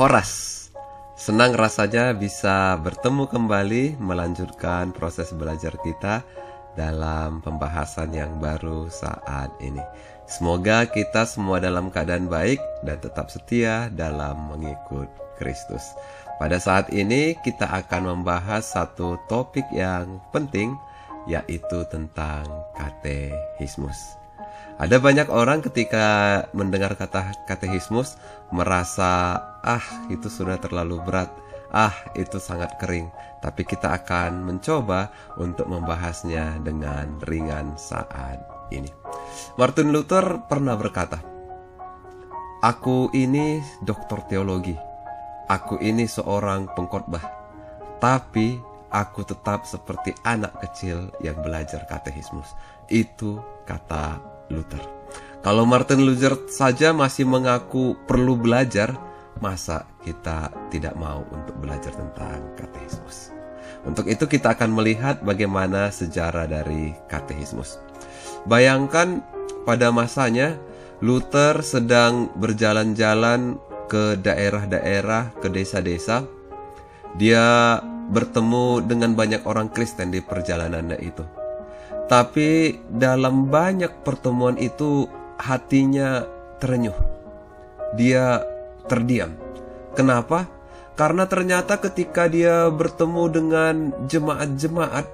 Horas. Senang rasanya bisa bertemu kembali melanjutkan proses belajar kita dalam pembahasan yang baru saat ini. Semoga kita semua dalam keadaan baik dan tetap setia dalam mengikut Kristus. Pada saat ini kita akan membahas satu topik yang penting, yaitu tentang katekismus. Ada banyak orang ketika mendengar kata katekismus merasa, itu sudah terlalu berat, itu sangat kering. Tapi kita akan mencoba untuk membahasnya dengan ringan saat ini. Martin Luther pernah berkata, "Aku ini doktor teologi, aku ini seorang pengkhotbah, tapi aku tetap seperti anak kecil yang belajar katekismus." Itu kata Luther. Kalau Martin Luther saja masih mengaku perlu belajar, masa kita tidak mau untuk belajar tentang katekismus? Untuk itu kita akan melihat bagaimana sejarah dari katekismus. Bayangkan pada masanya Luther sedang berjalan-jalan ke daerah-daerah, ke desa-desa. Dia bertemu dengan banyak orang Kristen di perjalanannya itu. Tapi dalam banyak pertemuan itu hatinya terenyuh. Dia terdiam. Kenapa? Karena ternyata ketika dia bertemu dengan jemaat-jemaat,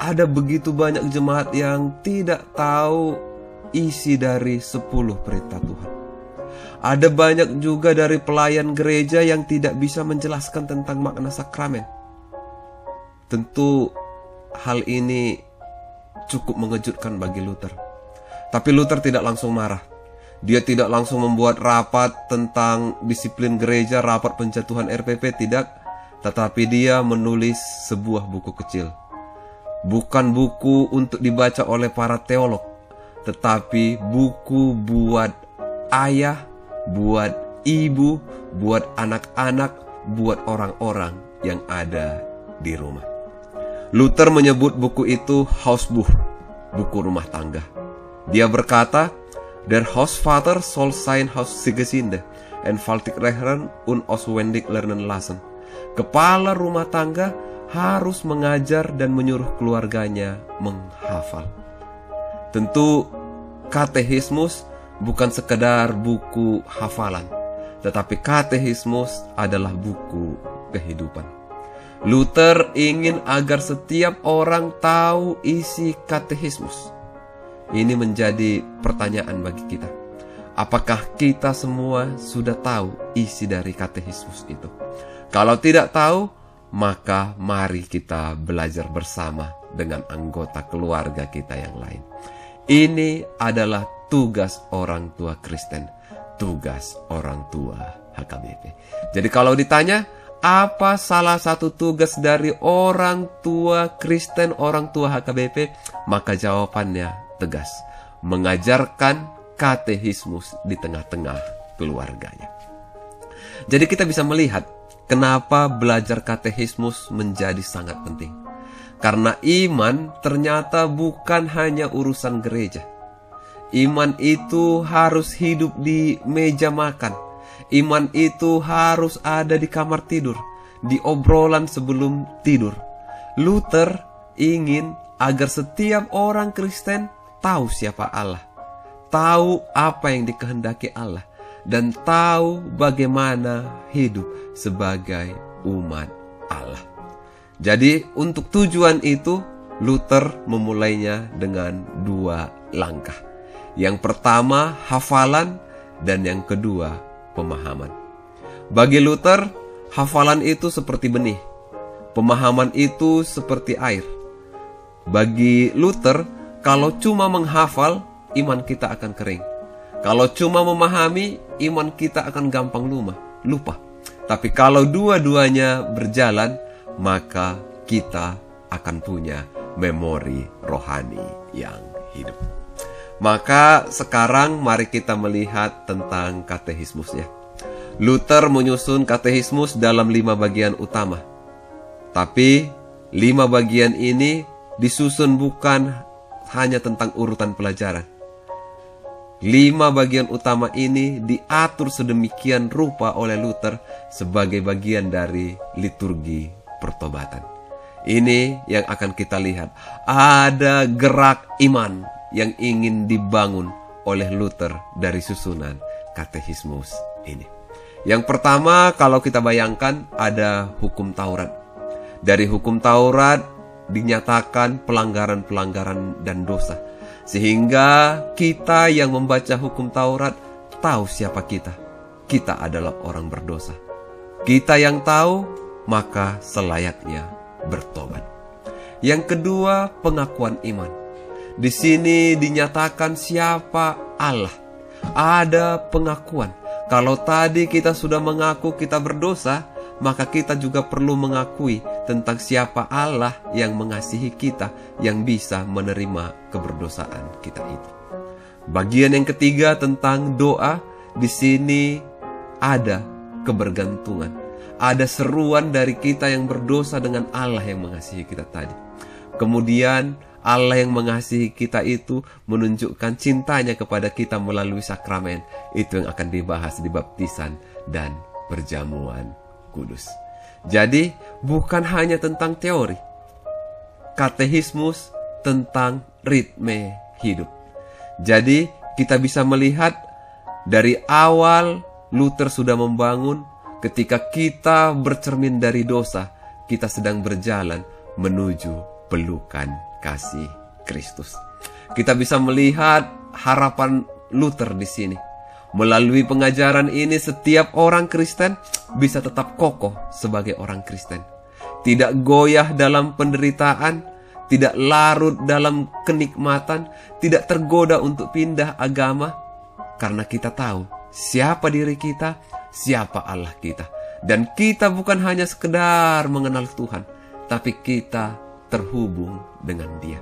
ada begitu banyak jemaat yang tidak tahu isi dari 10 perintah Tuhan. Ada banyak juga dari pelayan gereja yang tidak bisa menjelaskan tentang makna sakramen. Tentu hal ini cukup mengejutkan bagi Luther. Tapi Luther tidak langsung marah. Dia tidak langsung membuat rapat tentang disiplin gereja, rapat penjatuhan RPP, tidak. Tetapi dia menulis sebuah buku kecil. Bukan buku untuk dibaca oleh para teolog, tetapi buku buat ayah, buat ibu, buat anak-anak, buat orang-orang yang ada di rumah. Luther menyebut buku itu Hausbuch, buku rumah tangga. Dia berkata, "Der Hausvater soll sein Haus Gesinde en faltig rehren und auswendig lernen lassen." Kepala rumah tangga harus mengajar dan menyuruh keluarganya menghafal. Tentu katekismus bukan sekedar buku hafalan, tetapi katekismus adalah buku kehidupan. Luther ingin agar setiap orang tahu isi katekismus. Ini menjadi pertanyaan bagi kita. Apakah kita semua sudah tahu isi dari katekismus itu? Kalau tidak tahu, maka mari kita belajar bersama dengan anggota keluarga kita yang lain. Ini adalah tugas orang tua Kristen, tugas orang tua HKBP. Jadi kalau ditanya, apa salah satu tugas dari orang tua Kristen, orang tua HKBP? Maka jawabannya tegas, mengajarkan katekismus di tengah-tengah keluarganya. Jadi kita bisa melihat kenapa belajar katekismus menjadi sangat penting. Karena iman ternyata bukan hanya urusan gereja. Iman itu harus hidup di meja makan. Iman itu harus ada di kamar tidur, di obrolan sebelum tidur. Luther ingin agar setiap orang Kristen tahu siapa Allah, tahu apa yang dikehendaki Allah, dan tahu bagaimana hidup sebagai umat Allah. Jadi untuk tujuan itu, Luther memulainya dengan 2 langkah. Yang pertama hafalan, dan yang kedua pemahaman. Bagi Luther, hafalan itu seperti benih, pemahaman itu seperti air. Bagi Luther, kalau cuma menghafal, iman kita akan kering. Kalau cuma memahami, iman kita akan gampang lupa. Tapi kalau dua-duanya berjalan, maka kita akan punya memori rohani yang hidup. Maka sekarang mari kita melihat tentang katekismusnya. Luther menyusun katekismus dalam 5 bagian utama. Tapi 5 bagian ini disusun bukan hanya tentang urutan pelajaran. 5 bagian utama ini diatur sedemikian rupa oleh Luther sebagai bagian dari liturgi pertobatan. Ini yang akan kita lihat. Ada gerak iman yang ingin dibangun oleh Luther dari susunan katekismus ini. Yang pertama, kalau kita bayangkan, ada hukum Taurat. Dari hukum Taurat dinyatakan pelanggaran-pelanggaran dan dosa. Sehingga kita yang membaca hukum Taurat tahu siapa kita. Kita adalah orang berdosa. Kita yang tahu, maka selayaknya bertobat. Yang kedua, pengakuan iman. Di sini dinyatakan siapa Allah. Ada pengakuan. Kalau tadi kita sudah mengaku kita berdosa, maka kita juga perlu mengakui tentang siapa Allah yang mengasihi kita, yang bisa menerima keberdosaan kita itu. Bagian yang ketiga tentang doa, di sini ada kebergantungan. Ada seruan dari kita yang berdosa dengan Allah yang mengasihi kita tadi. Kemudian Allah yang mengasihi kita itu menunjukkan cintanya kepada kita melalui sakramen. Itu yang akan dibahas di baptisan dan perjamuan kudus. Jadi bukan hanya tentang teori. Katekismus tentang ritme hidup. Jadi kita bisa melihat dari awal Luther sudah membangun ketika kita bercermin dari dosa, kita sedang berjalan menuju pelukan kasih Kristus. Kita bisa melihat harapan Luther di sini. Melalui pengajaran ini, setiap orang Kristen bisa tetap kokoh sebagai orang Kristen. Tidak goyah dalam penderitaan, tidak larut dalam kenikmatan, tidak tergoda untuk pindah agama. Karena kita tahu siapa diri kita, siapa Allah kita. Dan kita bukan hanya sekedar mengenal Tuhan, tapi kita terhubung dengan Dia.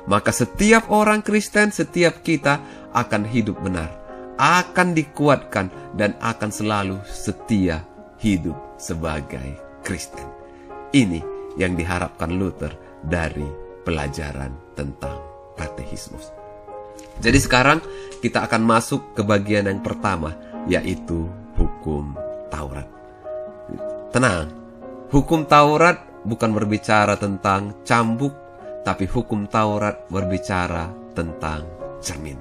Maka setiap orang Kristen, setiap kita akan hidup benar, akan dikuatkan, dan akan selalu setia hidup sebagai Kristen. Ini yang diharapkan Luther dari pelajaran tentang katekismus. Jadi sekarang kita akan masuk ke bagian yang pertama, yaitu hukum Taurat. Tenang, hukum Taurat bukan berbicara tentang cambuk, tapi hukum Taurat berbicara tentang cermin.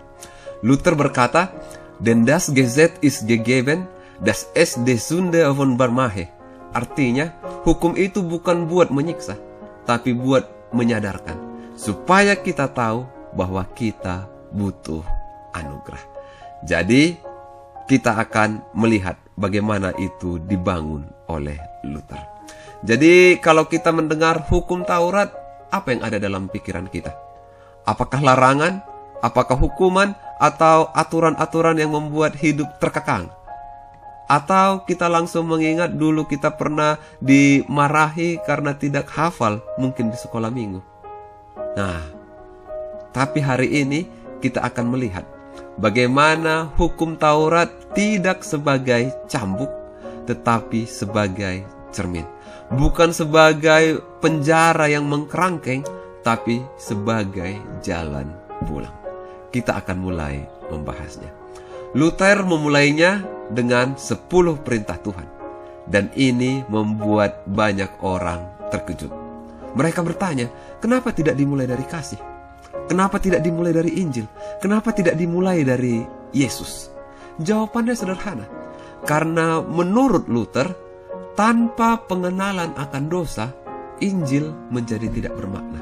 Luther berkata, "Denn das Gesetz ist gegeben, dass es die Sünde offenbar mache." Artinya, hukum itu bukan buat menyiksa, tapi buat menyadarkan, supaya kita tahu bahwa kita butuh anugerah. Jadi, kita akan melihat bagaimana itu dibangun oleh Luther. Jadi kalau kita mendengar hukum Taurat, apa yang ada dalam pikiran kita? Apakah larangan? Apakah hukuman? Atau aturan-aturan yang membuat hidup terkekang? Atau kita langsung mengingat dulu kita pernah dimarahi karena tidak hafal mungkin di sekolah minggu. Nah, tapi hari ini kita akan melihat bagaimana hukum Taurat tidak sebagai cambuk, tetapi sebagai cermin. Bukan sebagai penjara yang mengkerangkeng, tapi sebagai jalan pulang. Kita akan mulai membahasnya. Luther memulainya dengan 10 perintah Tuhan. Dan ini membuat banyak orang terkejut. Mereka bertanya, kenapa tidak dimulai dari kasih? Kenapa tidak dimulai dari Injil? Kenapa tidak dimulai dari Yesus? Jawabannya sederhana. Karena menurut Luther, tanpa pengenalan akan dosa, Injil menjadi tidak bermakna.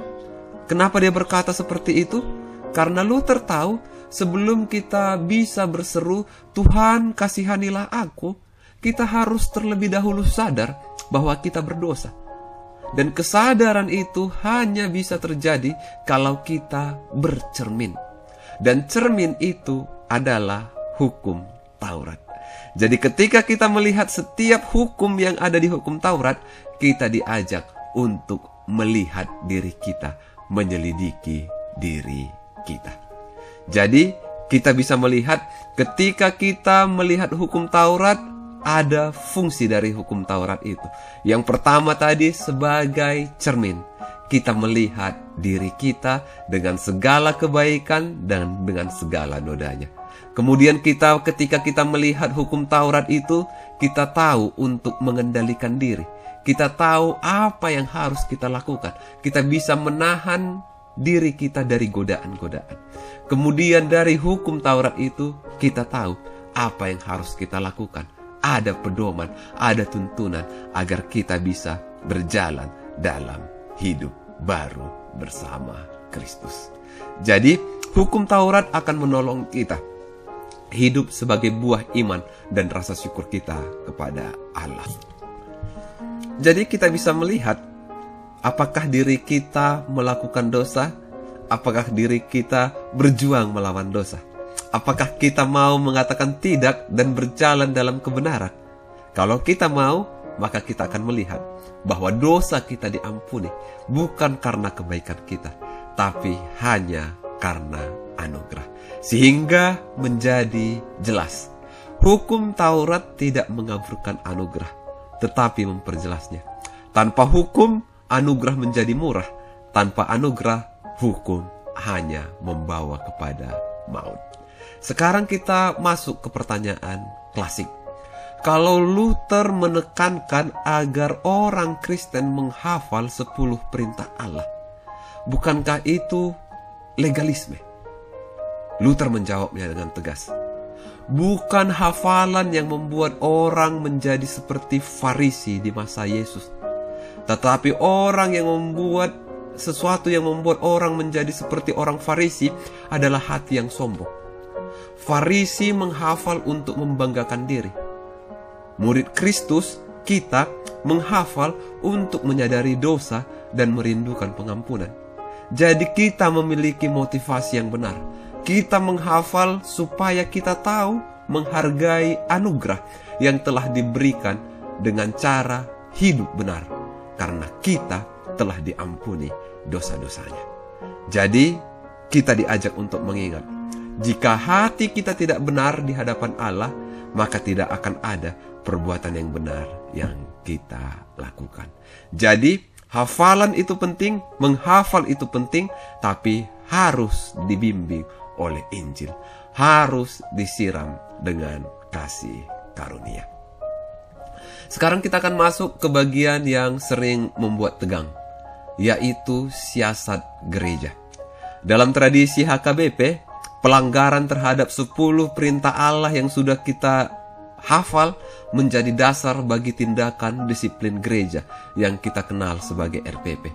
Kenapa dia berkata seperti itu? Karena Luther tahu sebelum kita bisa berseru, "Tuhan kasihanilah aku," kita harus terlebih dahulu sadar bahwa kita berdosa. Dan kesadaran itu hanya bisa terjadi kalau kita bercermin. Dan cermin itu adalah hukum Taurat. Jadi ketika kita melihat setiap hukum yang ada di hukum Taurat, kita diajak untuk melihat diri kita, menyelidiki diri kita. Jadi kita bisa melihat ketika kita melihat hukum Taurat, ada fungsi dari hukum Taurat itu. Yang pertama tadi sebagai cermin. Kita melihat diri kita dengan segala kebaikan dan dengan segala nodanya. Kemudian ketika kita melihat hukum Taurat itu, kita tahu untuk mengendalikan diri. Kita tahu apa yang harus kita lakukan. Kita bisa menahan diri kita dari godaan-godaan. Kemudian dari hukum Taurat itu, kita tahu apa yang harus kita lakukan. Ada pedoman, ada tuntunan agar kita bisa berjalan dalam hidup baru bersama Kristus. Jadi, hukum Taurat akan menolong kita hidup sebagai buah iman dan rasa syukur kita kepada Allah. Jadi kita bisa melihat apakah diri kita melakukan dosa, apakah diri kita berjuang melawan dosa. Apakah kita mau mengatakan tidak dan berjalan dalam kebenaran? Kalau kita mau, maka kita akan melihat bahwa dosa kita diampuni bukan karena kebaikan kita, tapi hanya karena anugerah. Sehingga menjadi jelas, hukum Taurat tidak mengaburkan anugerah, tetapi memperjelasnya. Tanpa hukum, anugerah menjadi murah. Tanpa anugerah, hukum hanya membawa kepada maut. Sekarang kita masuk ke pertanyaan klasik. Kalau Luther menekankan agar orang Kristen menghafal 10 perintah Allah, bukankah itu legalisme? Luther menjawabnya dengan tegas. Bukan hafalan yang membuat orang menjadi seperti Farisi di masa Yesus, tetapi sesuatu yang membuat orang menjadi seperti orang Farisi adalah hati yang sombong. Farisi menghafal untuk membanggakan diri. Murid Kristus, kita menghafal untuk menyadari dosa dan merindukan pengampunan. Jadi kita memiliki motivasi yang benar. Kita menghafal supaya kita tahu menghargai anugerah yang telah diberikan dengan cara hidup benar, karena kita telah diampuni dosa-dosanya. Jadi kita diajak untuk mengingat, jika hati kita tidak benar di hadapan Allah, maka tidak akan ada perbuatan yang benar yang kita lakukan. Jadi, hafalan itu penting, menghafal itu penting, tapi harus dibimbing oleh Injil. Harus disiram dengan kasih karunia. Sekarang kita akan masuk ke bagian yang sering membuat tegang, yaitu siasat gereja. Dalam tradisi HKBP, pelanggaran terhadap 10 perintah Allah yang sudah kita hafal menjadi dasar bagi tindakan disiplin gereja yang kita kenal sebagai RPP.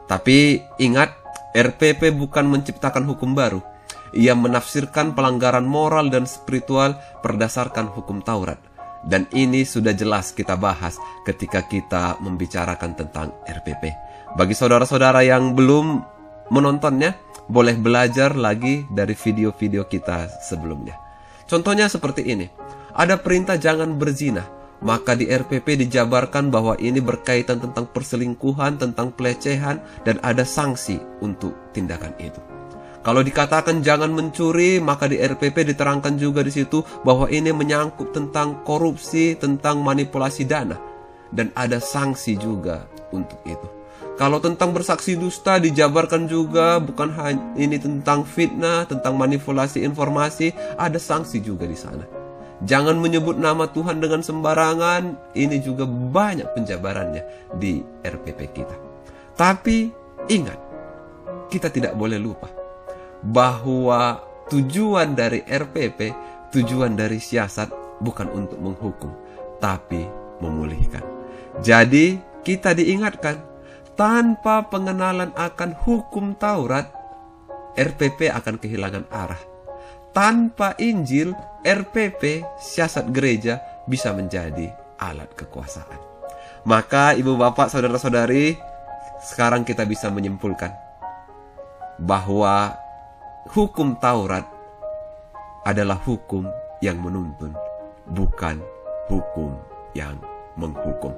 Tapi ingat, RPP bukan menciptakan hukum baru. Ia menafsirkan pelanggaran moral dan spiritual berdasarkan hukum Taurat. Dan ini sudah jelas kita bahas ketika kita membicarakan tentang RPP. Bagi saudara-saudara yang belum menontonnya, boleh belajar lagi dari video-video kita sebelumnya. Contohnya seperti ini. Ada perintah jangan berzina, maka di RPP dijabarkan bahwa ini berkaitan tentang perselingkuhan, tentang pelecehan, dan ada sanksi untuk tindakan itu. Kalau dikatakan jangan mencuri, maka di RPP diterangkan juga di situ bahwa ini menyangkut tentang korupsi, tentang manipulasi dana, dan ada sanksi juga untuk itu. Kalau tentang bersaksi dusta dijabarkan juga bukan hanya ini tentang fitnah, tentang manipulasi informasi, ada sanksi juga di sana. Jangan menyebut nama Tuhan dengan sembarangan, ini juga banyak penjabarannya di RPP kita. Tapi ingat, kita tidak boleh lupa bahwa tujuan dari RPP, tujuan dari siasat bukan untuk menghukum, tapi memulihkan. Jadi kita diingatkan, tanpa pengenalan akan hukum Taurat, RPP akan kehilangan arah. Tanpa Injil, RPP, siasat gereja, bisa menjadi alat kekuasaan. Maka ibu bapak, saudara-saudari, sekarang kita bisa menyimpulkan bahwa hukum Taurat adalah hukum yang menuntun, bukan hukum yang menghukum.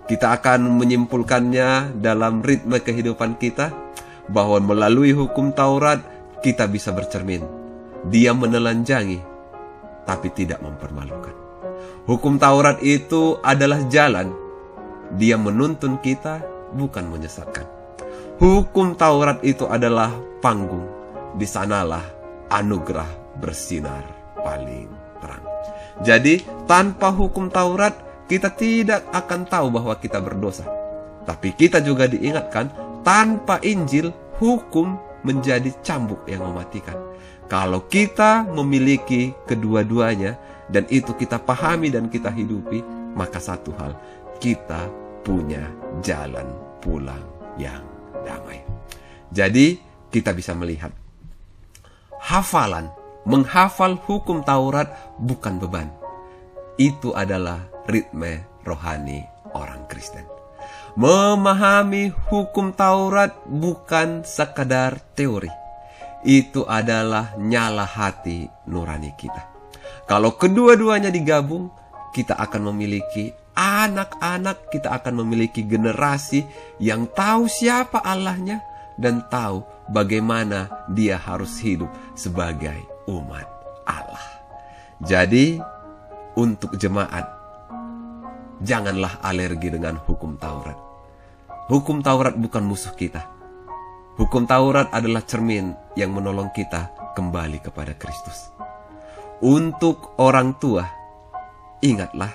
Kita akan menyimpulkannya dalam ritme kehidupan kita, bahwa melalui hukum Taurat kita bisa bercermin. Dia menelanjangi, tapi tidak mempermalukan. Hukum Taurat itu adalah jalan. Dia menuntun kita, bukan menyesatkan. Hukum Taurat itu adalah panggung. Di sanalah anugerah bersinar pada paling terang. Jadi tanpa hukum Taurat kita tidak akan tahu bahwa kita berdosa. Tapi kita juga diingatkan tanpa Injil hukum menjadi cambuk yang mematikan. Kalau kita memiliki kedua-duanya dan itu kita pahami dan kita hidupi, maka satu hal, kita punya jalan pulang yang damai. Jadi kita bisa melihat menghafal hukum Taurat bukan beban. Itu adalah ritme rohani orang Kristen. Memahami hukum Taurat bukan sekadar teori. Itu adalah nyala hati nurani kita. Kalau kedua-duanya digabung, kita akan memiliki anak-anak, kita akan memiliki generasi yang tahu siapa Allahnya dan tahu bagaimana dia harus hidup sebagai umat Allah. Jadi, untuk jemaat, janganlah alergi dengan hukum Taurat. Hukum Taurat bukan musuh kita. Hukum Taurat adalah cermin yang menolong kita kembali kepada Kristus. Untuk orang tua, ingatlah,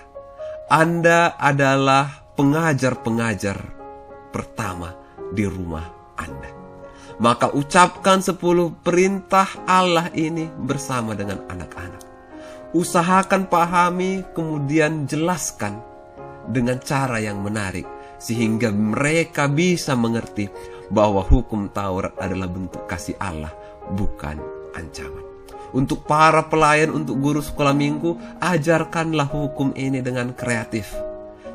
Anda adalah pengajar-pengajar pertama di rumah Anda. Maka ucapkan 10 perintah Allah ini bersama dengan anak-anak. Usahakan pahami, kemudian jelaskan dengan cara yang menarik, sehingga mereka bisa mengerti bahwa hukum Taurat adalah bentuk kasih Allah, bukan ancaman. Untuk para pelayan, untuk guru sekolah minggu, ajarkanlah hukum ini dengan kreatif.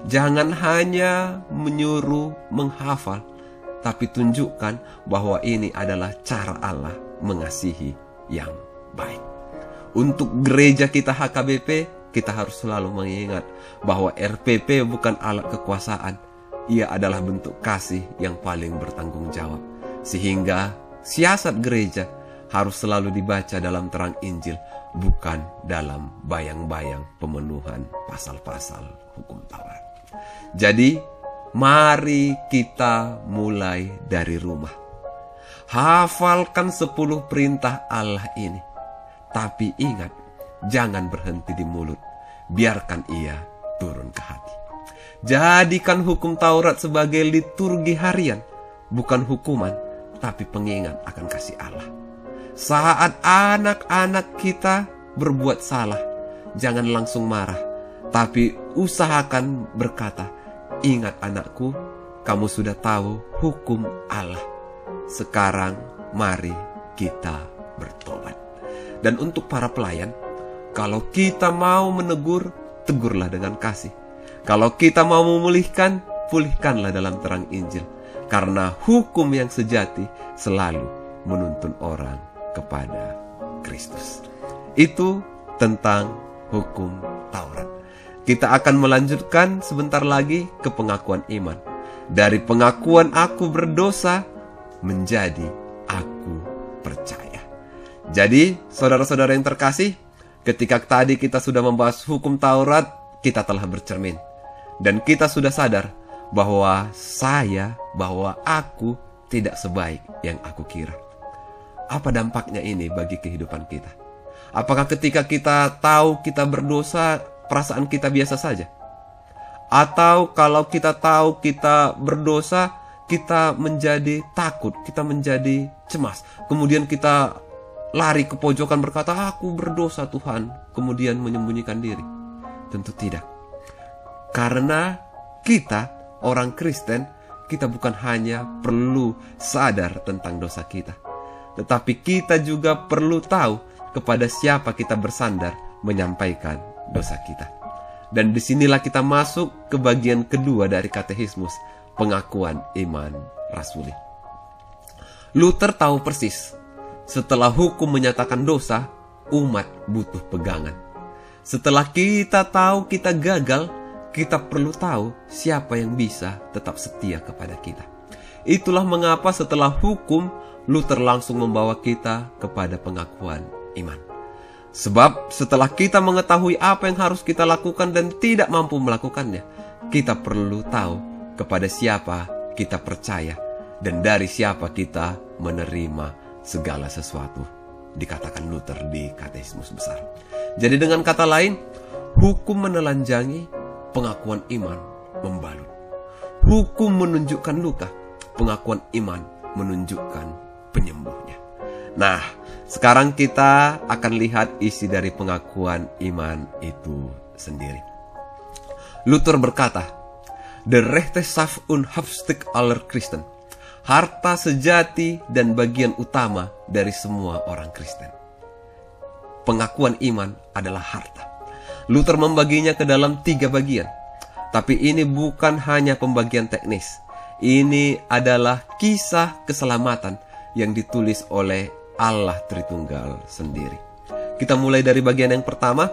Jangan hanya menyuruh menghafal, tapi tunjukkan bahwa ini adalah cara Allah mengasihi yang baik. Untuk gereja kita HKBP, kita harus selalu mengingat bahwa RPP bukan alat kekuasaan. Ia adalah bentuk kasih yang paling bertanggung jawab. Sehingga siasat gereja harus selalu dibaca dalam terang Injil, bukan dalam bayang-bayang pemenuhan pasal-pasal hukum Taurat. Jadi, mari kita mulai dari rumah. Hafalkan 10 perintah Allah ini. Tapi ingat, jangan berhenti di mulut. Biarkan ia turun ke hati. Jadikan hukum Taurat sebagai liturgi harian, bukan hukuman, tapi pengingat akan kasih Allah. Saat anak-anak kita berbuat salah, jangan langsung marah, tapi usahakan berkata, "Ingat anakku, kamu sudah tahu hukum Allah. Sekarang mari kita bertobat." Dan untuk para pelayan, kalau kita mau menegur, tegurlah dengan kasih. Kalau kita mau memulihkan, pulihkanlah dalam terang Injil. Karena hukum yang sejati selalu menuntun orang kepada Kristus. Itu tentang hukum Taurat. Kita akan melanjutkan sebentar lagi ke pengakuan iman. Dari pengakuan aku berdosa menjadi aku percaya. Jadi, saudara-saudara yang terkasih, ketika tadi kita sudah membahas hukum Taurat, kita telah bercermin. Dan kita sudah sadar bahwa aku tidak sebaik yang aku kira. Apa dampaknya ini bagi kehidupan kita? Apakah ketika kita tahu kita berdosa, perasaan kita biasa saja? Atau kalau kita tahu kita berdosa, kita menjadi takut, kita menjadi cemas. Kemudian kita lari ke pojokan berkata, "Aku berdosa Tuhan," kemudian menyembunyikan diri. Tentu tidak. Karena kita, orang Kristen, kita bukan hanya perlu sadar tentang dosa kita, tetapi kita juga perlu tahu kepada siapa kita bersandar menyampaikan dosa kita. Dan disinilah kita masuk ke bagian kedua dari katekismus, pengakuan iman rasuli. Luther tahu persis, setelah hukum menyatakan dosa, umat butuh pegangan. Setelah kita tahu kita gagal, kita perlu tahu siapa yang bisa tetap setia kepada kita. Itulah mengapa setelah hukum, Luther langsung membawa kita kepada pengakuan iman. Sebab setelah kita mengetahui apa yang harus kita lakukan dan tidak mampu melakukannya, kita perlu tahu kepada siapa kita percaya dan dari siapa kita menerima segala sesuatu, dikatakan Luther di Katekismus Besar. Jadi dengan kata lain, hukum menelanjangi, pengakuan iman membalut. Hukum menunjukkan luka, pengakuan iman menunjukkan penyembuhnya. Nah, sekarang kita akan lihat isi dari pengakuan iman itu sendiri. Luther berkata, "De rechte saf und Hauptstück aller Christen." Harta sejati dan bagian utama dari semua orang Kristen. Pengakuan iman adalah harta. Luther membaginya ke dalam 3 bagian. Tapi ini bukan hanya pembagian teknis. Ini adalah kisah keselamatan yang ditulis oleh Allah Tritunggal sendiri. Kita mulai dari bagian yang pertama,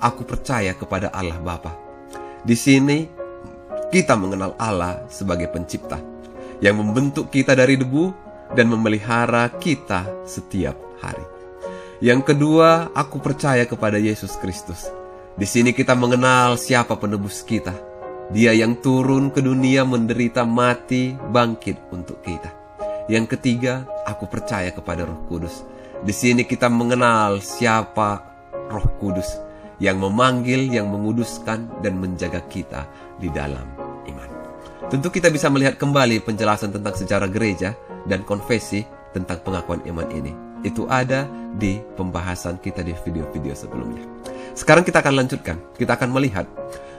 aku percaya kepada Allah Bapa. Di sini kita mengenal Allah sebagai pencipta yang membentuk kita dari debu dan memelihara kita setiap hari. Yang kedua, aku percaya kepada Yesus Kristus. Di sini kita mengenal siapa penebus kita. Dia yang turun ke dunia menderita mati, bangkit untuk kita. Yang ketiga, aku percaya kepada Roh Kudus. Di sini kita mengenal siapa Roh Kudus yang memanggil, yang menguduskan dan menjaga kita di dalam iman. Tentu kita bisa melihat kembali penjelasan tentang sejarah gereja dan konfesi tentang pengakuan iman ini. Itu ada di pembahasan kita di video-video sebelumnya. Sekarang kita akan lanjutkan. Kita akan melihat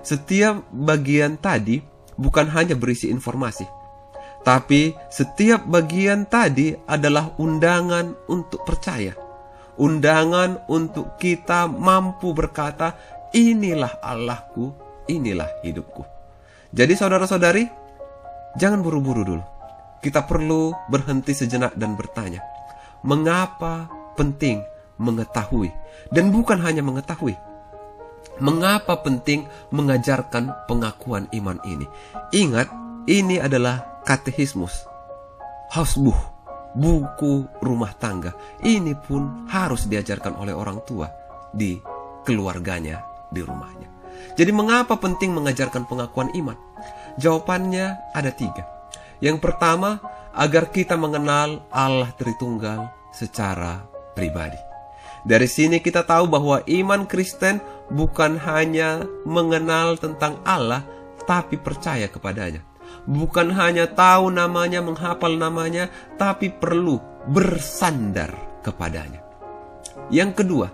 setiap bagian tadi bukan hanya berisi informasi, tapi setiap bagian tadi adalah undangan untuk percaya. Undangan untuk kita mampu berkata, inilah Allahku, inilah hidupku. Jadi saudara-saudari, jangan buru-buru dulu. Kita perlu berhenti sejenak dan bertanya, mengapa penting mengetahui? Dan bukan hanya mengetahui, mengapa penting mengajarkan pengakuan iman ini? Ingat, ini adalah katekismus, hausbuch, buku rumah tangga. Ini pun harus diajarkan oleh orang tua di keluarganya, di rumahnya. Jadi mengapa penting mengajarkan pengakuan iman? Jawabannya ada 3. Yang pertama, agar kita mengenal Allah Tritunggal secara pribadi. Dari sini kita tahu bahwa iman Kristen bukan hanya mengenal tentang Allah, tapi percaya kepadanya. Bukan hanya tahu namanya, menghafal namanya, tapi perlu bersandar kepadanya. Yang kedua,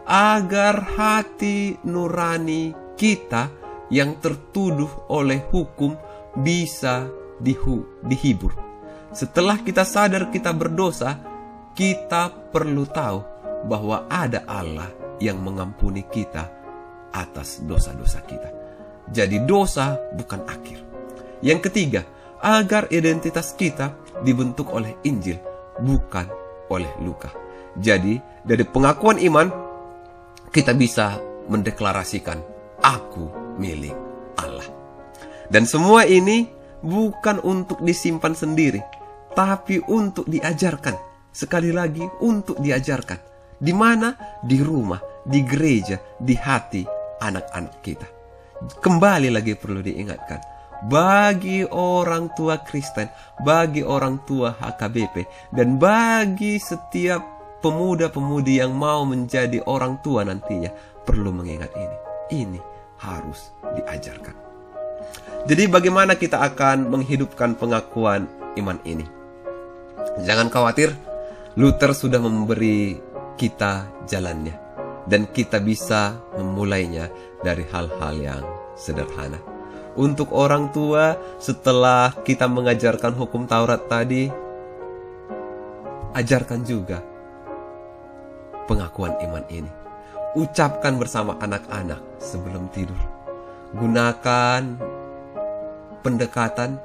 agar hati nurani kita yang tertuduh oleh hukum bisa dihibur. Setelah kita sadar kita berdosa, kita perlu tahu bahwa ada Allah yang mengampuni kita atas dosa-dosa kita. Jadi dosa bukan akhir. Yang ketiga, agar identitas kita dibentuk oleh Injil, bukan oleh luka. Jadi dari pengakuan iman, kita bisa mendeklarasikan, aku milik Allah. Dan semua ini bukan untuk disimpan sendiri, tapi untuk diajarkan. Sekali lagi, untuk diajarkan. Di mana? Di rumah, di gereja, di hati anak-anak kita. Kembali lagi perlu diingatkan, bagi orang tua Kristen, bagi orang tua HKBP, dan bagi setiap pemuda-pemudi yang mau menjadi orang tua nantinya, perlu mengingat ini. Ini harus diajarkan. Jadi bagaimana kita akan menghidupkan pengakuan iman ini? Jangan khawatir, Luther sudah memberi kita jalannya. Dan kita bisa memulainya dari hal-hal yang sederhana. Untuk orang tua, setelah kita mengajarkan hukum Taurat tadi, ajarkan juga pengakuan iman ini. Ucapkan bersama anak-anak sebelum tidur. Gunakan pendekatan,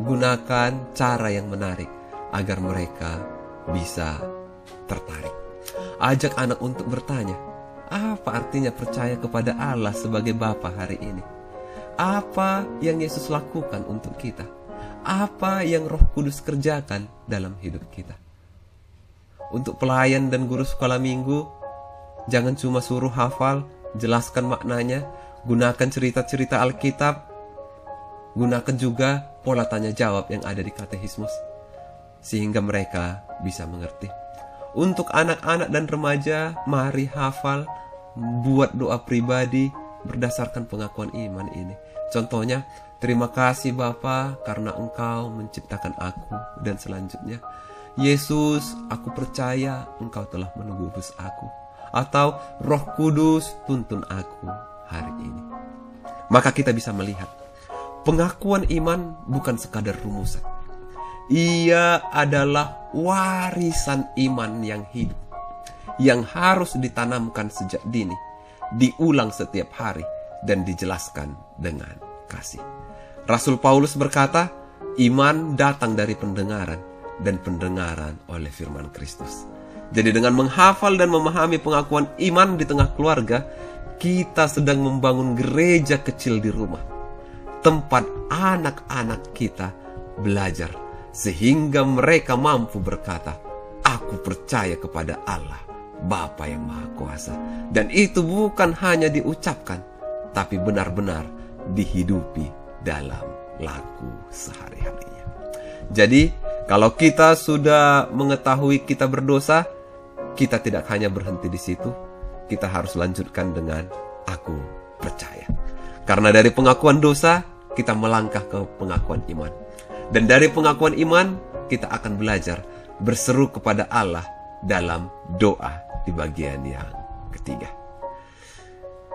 gunakan cara yang menarik agar mereka bisa tertarik. Ajak anak untuk bertanya, apa artinya percaya kepada Allah sebagai Bapa hari ini? Apa yang Yesus lakukan untuk kita? Apa yang Roh Kudus kerjakan dalam hidup kita? Untuk pelayan dan guru sekolah minggu, jangan cuma suruh hafal, jelaskan maknanya, gunakan cerita-cerita Alkitab, gunakan juga pola tanya jawab yang ada di katekismus, sehingga mereka bisa mengerti. Untuk anak-anak dan remaja, mari hafal, buat doa pribadi berdasarkan pengakuan iman ini. Contohnya, terima kasih Bapa karena Engkau menciptakan aku, dan selanjutnya, Yesus, aku percaya Engkau telah menebus aku. Atau Roh Kudus tuntun aku hari ini. Maka kita bisa melihat, pengakuan iman bukan sekadar rumusan. Ia adalah warisan iman yang hidup, yang harus ditanamkan sejak dini, diulang setiap hari, dan dijelaskan dengan kasih. Rasul Paulus berkata, iman datang dari pendengaran, dan pendengaran oleh firman Kristus. Jadi dengan menghafal dan memahami pengakuan iman di tengah keluarga, kita sedang membangun gereja kecil di rumah, tempat anak-anak kita belajar, sehingga mereka mampu berkata, aku percaya kepada Allah, Bapa yang Maha Kuasa. Dan itu bukan hanya diucapkan, tapi benar-benar dihidupi dalam laku sehari-harinya. Jadi, kalau kita sudah mengetahui kita berdosa, kita tidak hanya berhenti di situ, kita harus lanjutkan dengan aku percaya. Karena dari pengakuan dosa, kita melangkah ke pengakuan iman. Dan dari pengakuan iman, kita akan belajar berseru kepada Allah dalam doa di bagian yang ketiga.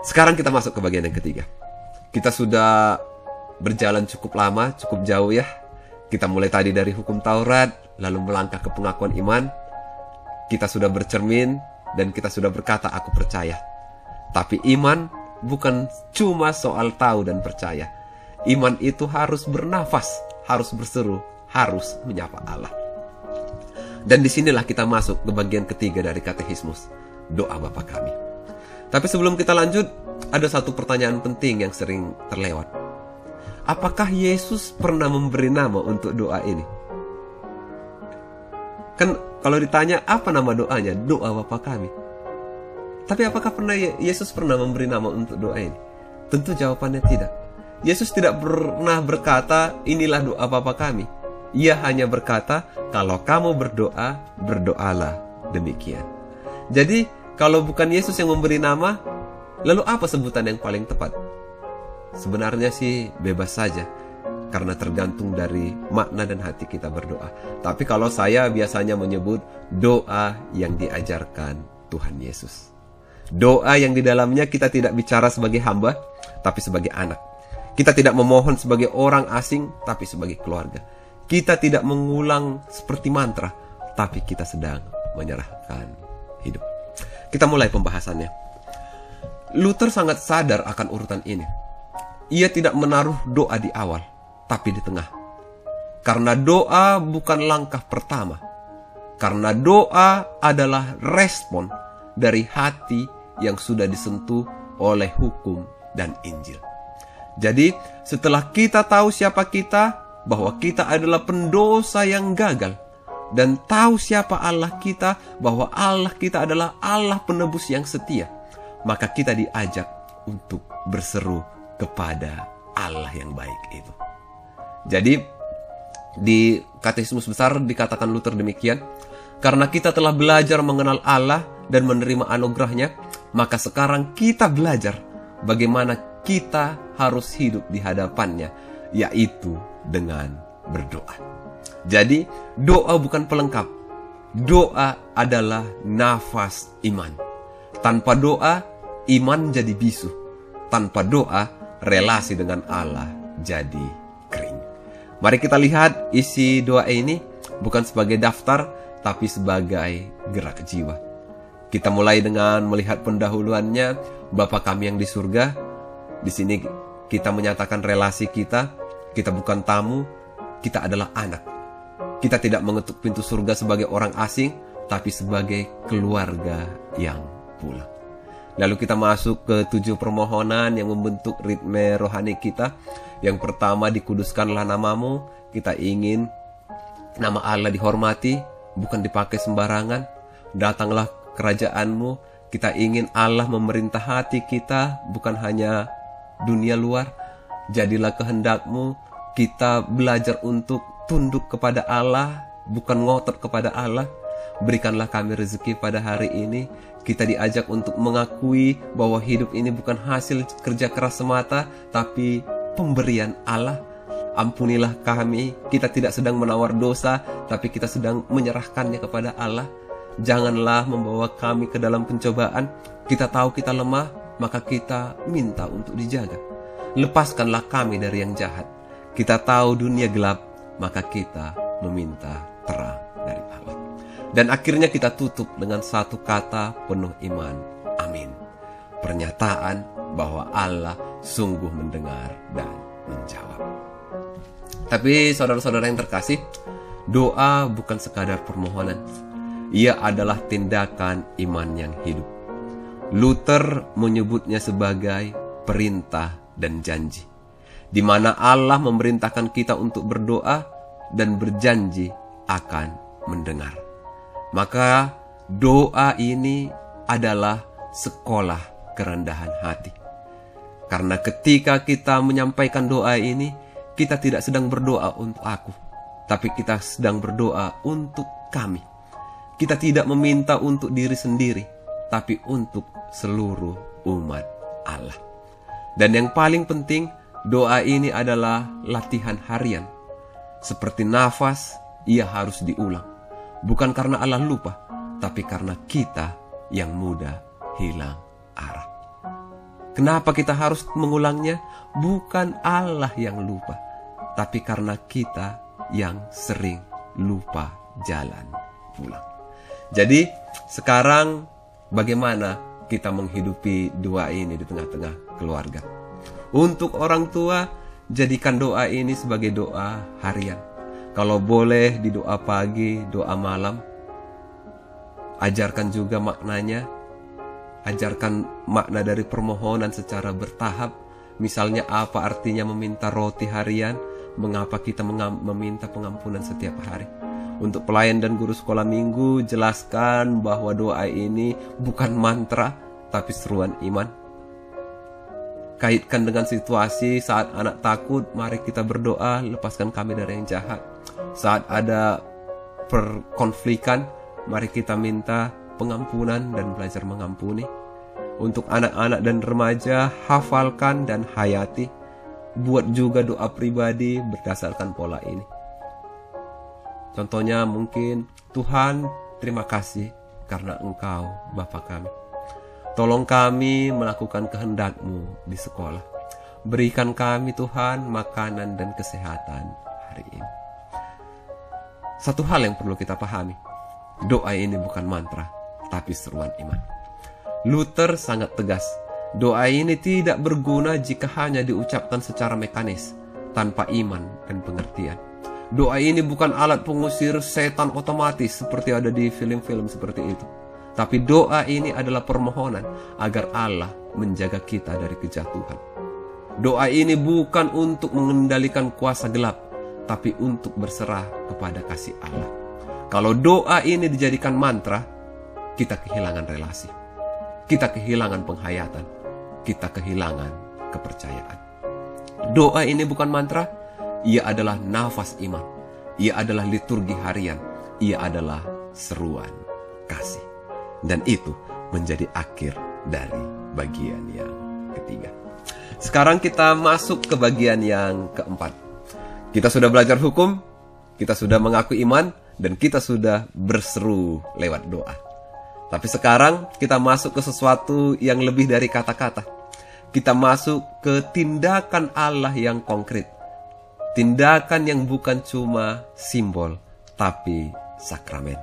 Sekarang kita masuk ke bagian yang ketiga. Kita sudah berjalan cukup lama, cukup jauh ya. Kita mulai tadi dari hukum Taurat, lalu melangkah ke pengakuan iman. Kita sudah bercermin dan kita sudah berkata, aku percaya. Tapi iman bukan cuma soal tahu dan percaya. Iman itu harus bernafas, harus berseru, harus menyapa Allah. Dan disinilah kita masuk ke bagian ketiga dari katekismus, doa Bapa Kami. Tapi sebelum kita lanjut, ada satu pertanyaan penting yang sering terlewat. Apakah Yesus pernah memberi nama untuk doa ini? Kan kalau ditanya apa nama doanya, doa Bapa Kami. Tapi apakah Yesus pernah memberi nama untuk doa ini? Tentu jawabannya tidak. Yesus tidak pernah berkata, inilah doa Bapa Kami. Ia hanya berkata, kalau kamu berdoa, berdoalah demikian. Jadi, kalau bukan Yesus yang memberi nama, lalu apa sebutan yang paling tepat? Sebenarnya sih bebas saja, karena tergantung dari makna dan hati kita berdoa. Tapi kalau saya biasanya menyebut doa yang diajarkan Tuhan Yesus. Doa yang di dalamnya kita tidak bicara sebagai hamba, tapi sebagai anak. Kita tidak memohon sebagai orang asing, tapi sebagai keluarga. Kita tidak mengulang seperti mantra, tapi kita sedang menyerahkan hidup. Kita mulai pembahasannya. Luther sangat sadar akan urutan ini. Ia tidak menaruh doa di awal, tapi di tengah. Karena doa bukan langkah pertama. Karena doa adalah respon dari hati yang sudah disentuh oleh hukum dan Injil. Jadi, setelah kita tahu siapa kita, bahwa kita adalah pendosa yang gagal, dan tahu siapa Allah kita, bahwa Allah kita adalah Allah penebus yang setia, maka kita diajak untuk berseru kepada Allah yang baik itu. Jadi, di Katekismus Besar dikatakan Luther demikian, karena kita telah belajar mengenal Allah dan menerima anugerahnya, maka sekarang kita belajar bagaimana kita harus hidup di hadapannya, yaitu dengan berdoa. Jadi, doa bukan pelengkap. Doa adalah nafas iman. Tanpa doa, iman jadi bisu. Tanpa doa, relasi dengan Allah jadi kering. Mari kita lihat isi doa ini bukan sebagai daftar, tapi sebagai gerak jiwa. Kita mulai dengan melihat pendahuluannya, Bapa Kami yang di surga. Di sini kita menyatakan relasi kita bukan tamu, kita adalah anak. Kita tidak mengetuk pintu surga sebagai orang asing, tapi sebagai keluarga yang pulang. Lalu kita masuk ke 7 permohonan yang membentuk ritme rohani kita. Yang pertama, dikuduskanlah namamu. Kita ingin nama Allah dihormati, bukan dipakai sembarangan. Datanglah kerajaanmu. Kita ingin Allah memerintah hati kita, bukan hanya dunia luar. Jadilah kehendakmu. Kita belajar untuk tunduk kepada Allah, bukan ngotot kepada Allah. berikanlah kami rezeki pada hari ini. Kita diajak untuk mengakui bahwa hidup ini bukan hasil kerja keras semata, tapi pemberian Allah. Ampunilah kami, kita tidak sedang menawar dosa, tapi kita sedang menyerahkannya kepada Allah. Janganlah membawa kami ke dalam pencobaan. Kita tahu kita lemah, maka kita minta untuk dijaga. Lepaskanlah kami dari yang jahat. Kita tahu dunia gelap, maka kita meminta terang dari Allah. Dan akhirnya kita tutup dengan satu kata penuh iman. Amin. Pernyataan bahwa Allah sungguh mendengar dan menjawab. Tapi saudara-saudara yang terkasih, doa bukan sekadar permohonan. Ia adalah tindakan iman yang hidup. Luther menyebutnya sebagai perintah dan janji, di mana Allah memerintahkan kita untuk berdoa dan berjanji akan mendengar. Maka doa ini adalah sekolah kerendahan hati. Karena ketika kita menyampaikan doa ini, kita tidak sedang berdoa untuk aku, tapi kita sedang berdoa untuk kami. Kita tidak meminta untuk diri sendiri, tapi untuk seluruh umat Allah. Dan yang paling penting, doa ini adalah latihan harian. Seperti nafas, ia harus diulang. Bukan karena Allah lupa, tapi karena kita yang mudah hilang arah. Kenapa kita harus mengulangnya? Bukan Allah yang lupa, tapi karena kita yang sering lupa jalan pulang. Jadi sekarang bagaimana kita menghidupi doa ini di tengah-tengah keluarga? Untuk orang tua, jadikan doa ini sebagai doa harian. Kalau boleh di doa pagi, doa malam. Ajarkan juga maknanya. Ajarkan makna dari permohonan secara bertahap. Misalnya apa artinya meminta roti harian, mengapa kita meminta pengampunan setiap hari. Untuk pelayan dan guru sekolah minggu, jelaskan bahwa doa ini bukan mantra, tapi seruan iman. Kaitkan dengan situasi saat anak takut, mari kita berdoa, lepaskan kami dari yang jahat. Saat ada perkonflikan, mari kita minta pengampunan dan belajar mengampuni. Untuk anak-anak dan remaja, hafalkan dan hayati. Buat juga doa pribadi berdasarkan pola ini. Contohnya mungkin, Tuhan, terima kasih karena Engkau Bapa kami. Tolong kami melakukan kehendak-Mu di sekolah. Berikan kami Tuhan makanan dan kesehatan hari ini. Satu hal yang perlu kita pahami, doa ini bukan mantra, tapi seruan iman. Luther sangat tegas, doa ini tidak berguna jika hanya diucapkan secara mekanis, tanpa iman dan pengertian. Doa ini bukan alat pengusir setan otomatis seperti ada di film-film seperti itu. Tapi doa ini adalah permohonan agar Allah menjaga kita dari kejatuhan. Doa ini bukan untuk mengendalikan kuasa gelap, tapi untuk berserah kepada kasih Allah. Kalau doa ini dijadikan mantra, kita kehilangan relasi. Kita kehilangan penghayatan. Kita kehilangan kepercayaan. Doa ini bukan mantra, ia adalah nafas iman. Ia adalah liturgi harian. Ia adalah seruan kasih. Dan itu menjadi akhir dari bagian yang ketiga. Sekarang kita masuk ke bagian yang keempat. Kita sudah belajar hukum, kita sudah mengaku iman, dan kita sudah berseru lewat doa. Tapi sekarang kita masuk ke sesuatu yang lebih dari kata-kata. Kita masuk ke tindakan Allah yang konkret. Tindakan yang bukan cuma simbol, tapi sakramen.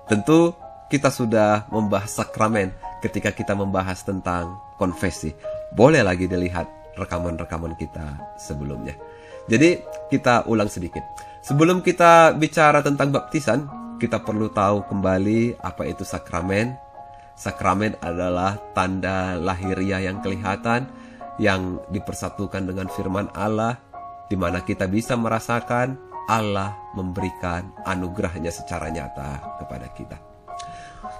Tentu kita sudah membahas sakramen ketika kita membahas tentang konfesi. Boleh lagi dilihat rekaman-rekaman kita sebelumnya. Jadi kita ulang sedikit. Sebelum kita bicara tentang baptisan, kita perlu tahu kembali apa itu sakramen. Sakramen adalah tanda lahiriah yang kelihatan, yang dipersatukan dengan firman Allah, di mana kita bisa merasakan Allah memberikan anugerahnya secara nyata kepada kita.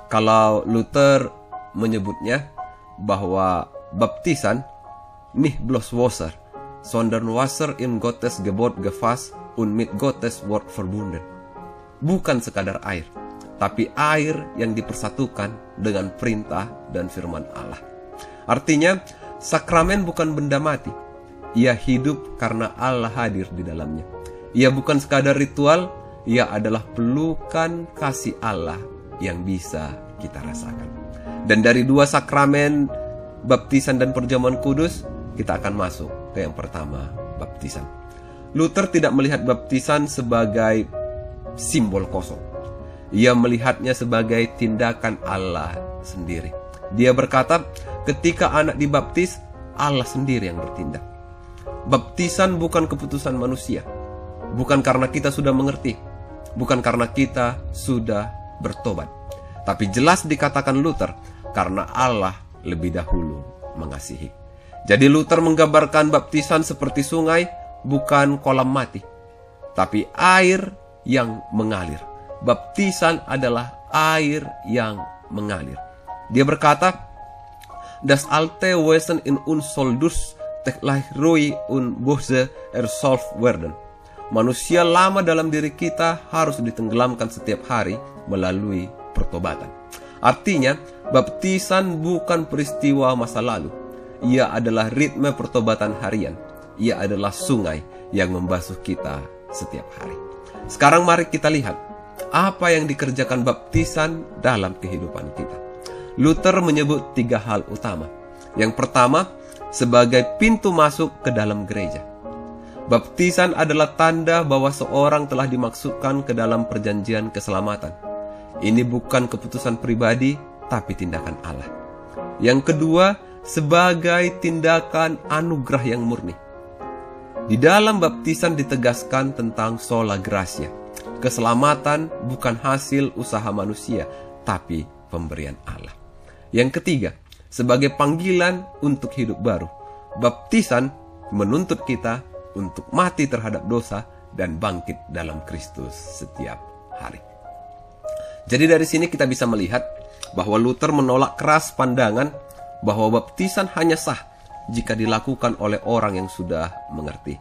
Kalau Luther menyebutnya bahwa baptisan nicht bloß Wasser, sondern Wasser in Gottes Gebot gefasst und mit Gottes Wort verbunden. Bukan sekadar air, tapi air yang dipersatukan dengan perintah dan firman Allah. Artinya, sakramen bukan benda mati. Ia hidup karena Allah hadir di dalamnya. Ia bukan sekadar ritual, ia adalah pelukan kasih Allah yang bisa kita rasakan. Dan dari dua sakramen, baptisan dan perjamuan kudus, kita akan masuk ke yang pertama, baptisan. Luther tidak melihat baptisan sebagai simbol kosong. Ia melihatnya sebagai tindakan Allah sendiri. Dia berkata, ketika anak dibaptis, Allah sendiri yang bertindak. Baptisan bukan keputusan manusia. Bukan karena kita sudah mengerti. Bukan karena kita sudah bertobat. Tapi jelas dikatakan Luther, karena Allah lebih dahulu mengasihi. Jadi Luther menggambarkan baptisan seperti sungai, bukan kolam mati, tapi air yang mengalir. Baptisan adalah air yang mengalir. Dia berkata, Das alte Wesen in uns soll durch Techleichrui und Buße ersolft werden. Manusia lama dalam diri kita harus ditenggelamkan setiap hari melalui pertobatan. Artinya, baptisan bukan peristiwa masa lalu. Ia adalah ritme pertobatan harian. Ia adalah sungai yang membasuh kita setiap hari. Sekarang mari kita lihat apa yang dikerjakan baptisan dalam kehidupan kita. Luther menyebut 3 hal utama. Yang pertama, sebagai pintu masuk ke dalam gereja. Baptisan adalah tanda bahwa seorang telah dimaksudkan ke dalam perjanjian keselamatan. Ini bukan keputusan pribadi, tapi tindakan Allah. Yang kedua, sebagai tindakan anugerah yang murni. Di dalam baptisan ditegaskan tentang sola gratia. Keselamatan bukan hasil usaha manusia, tapi pemberian Allah. Yang ketiga, sebagai panggilan untuk hidup baru. Baptisan menuntut kita untuk mati terhadap dosa dan bangkit dalam Kristus setiap hari. Jadi dari sini kita bisa melihat bahwa Luther menolak keras pandangan bahwa baptisan hanya sah jika dilakukan oleh orang yang sudah mengerti.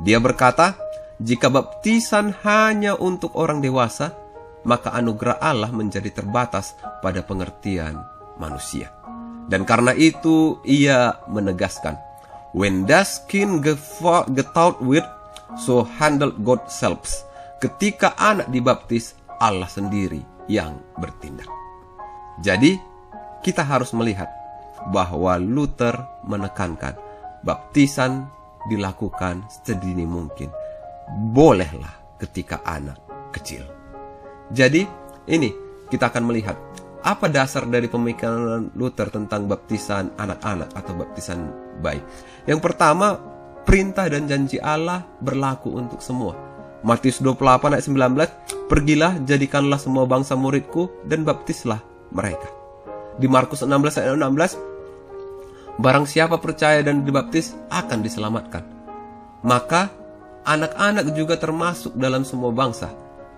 Dia berkata, jika baptisan hanya untuk orang dewasa, maka anugerah Allah menjadi terbatas pada pengertian manusia. Dan karena itu ia menegaskan, when das Kind getauft wird, so handelt Gott selbst. Ketika anak dibaptis, Allah sendiri yang bertindak. Jadi, kita harus melihat bahwa Luther menekankan baptisan dilakukan sedini mungkin. Bolehlah ketika anak kecil. Jadi, ini kita akan melihat apa dasar dari pemikiran Luther tentang baptisan anak-anak atau baptisan bayi. Yang pertama, perintah dan janji Allah berlaku untuk semua. Matius 28 ayat 19, pergilah jadikanlah semua bangsa muridku dan baptislah mereka. Di Markus 16 ayat 16, barang siapa percaya dan dibaptis akan diselamatkan. Maka anak-anak juga termasuk dalam semua bangsa,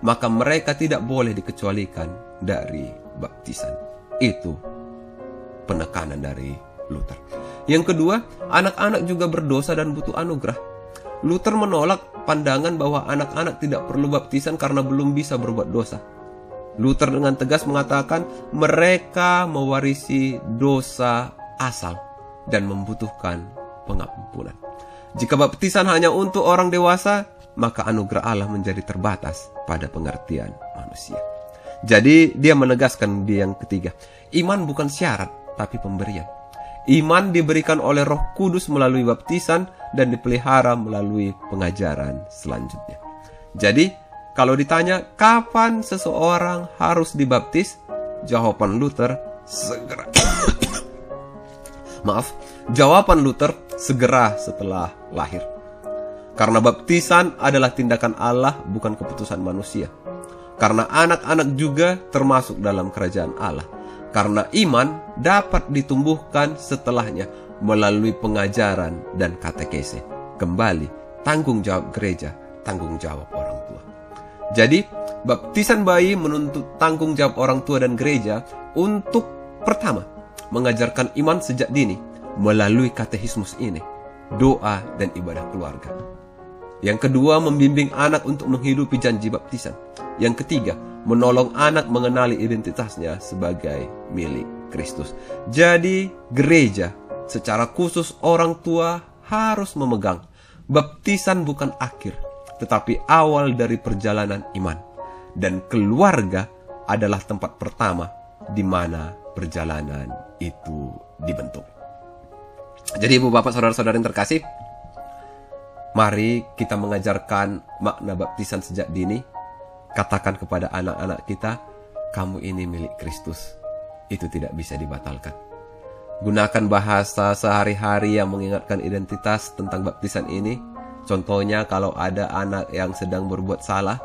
maka mereka tidak boleh dikecualikan dari baptisan. Itu penekanan dari Luther. Yang kedua, anak-anak juga berdosa dan butuh anugerah. Luther menolak pandangan bahwa anak-anak tidak perlu baptisan karena belum bisa berbuat dosa. Luther dengan tegas mengatakan mereka mewarisi dosa asal dan membutuhkan pengampunan. Jika baptisan hanya untuk orang dewasa, maka anugerah Allah menjadi terbatas pada pengertian manusia. Jadi dia menegaskan di yang ketiga, iman bukan syarat, tapi pemberian. Iman diberikan oleh Roh Kudus melalui baptisan dan dipelihara melalui pengajaran selanjutnya. Jadi, kalau ditanya kapan seseorang harus dibaptis, jawaban Luther segera. Jawaban Luther segera setelah lahir. Karena baptisan adalah tindakan Allah, bukan keputusan manusia. Karena anak-anak juga termasuk dalam kerajaan Allah. Karena iman dapat ditumbuhkan setelahnya melalui pengajaran dan katekese. Kembali, tanggung jawab gereja, tanggung jawab orang tua. Jadi, baptisan bayi menuntut tanggung jawab orang tua dan gereja untuk pertama, mengajarkan iman sejak dini melalui katekismus ini, doa dan ibadah keluarga. Yang kedua, membimbing anak untuk menghidupi janji baptisan. Yang ketiga, menolong anak mengenali identitasnya sebagai milik Kristus. Jadi gereja, secara khusus orang tua harus memegang baptisan bukan akhir, tetapi awal dari perjalanan iman. Dan keluarga adalah tempat pertama di mana perjalanan itu dibentuk. Jadi ibu bapak saudara-saudara yang terkasih, mari kita mengajarkan makna baptisan sejak dini. Katakan kepada anak-anak kita, kamu ini milik Kristus. Itu tidak bisa dibatalkan. Gunakan bahasa sehari-hari yang mengingatkan identitas tentang baptisan ini. Contohnya kalau ada anak yang sedang berbuat salah,